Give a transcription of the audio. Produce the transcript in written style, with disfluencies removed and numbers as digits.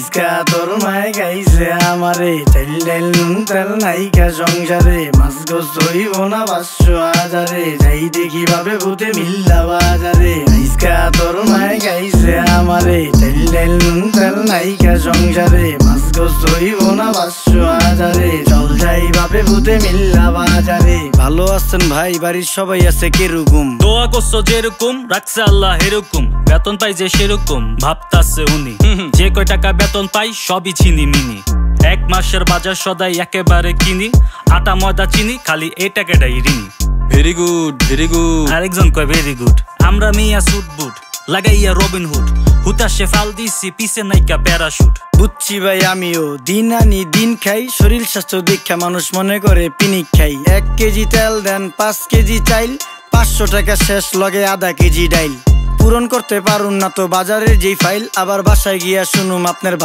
আইসকা তোর মায় গাইছে আমারে, চাইল ডাইল নুন তেল নাইকা সংসারে, মাছ গোস হইব না 500,000, যাইতে কিভাবে ভূতে মিল্লা বাজারে। আইসকা তোর মায় গাইছে আমারে, চাইল ডাইল নুন তেল নাইকা সংসারে, মাছ গোস হইব না 500,000, চল যাই ভাবে ভূতে মিল্লা বাজারে। ভালো আছেন ভাই, বাড়ির সবাই আছে কিরকম? দোয়া করছো যেরকম, রাখছে আল্লাহ এরকম, বেতন পাই যে সেরকম ভাবতাছে উনি। যে কয় টাকা বেতন পাই সবই চিনি মিনি, 1 মাসের বাজার সদাই একেবারে কিনি, আটা ময়দা চিনি খালি এই টাকাটাই ঋণী। Very good very good. আরেকজন কয় ভেরি গুড। আমরা মিয়া সুট বুট লাগাইয়া রবিন হুড, হুতাশে ফাল দিছি পিছে নাইকা প্যারাশুট। বুঝছি ভাই আমিও, দিন আনি দিন খাই, শরীর স্বাস্থ্য দীক্ষা মানুষ মনে করে পিনিক খাই। 1 কেজি তেল দেন 5 কেজি চাইল, 500 টাকা শেষ লগে আধা কেজি ডাইল। পূরণ করতে পারুন না তো বাজারের যেই ফাইল, আবার বাসায় গিয়া শুনুম আপনার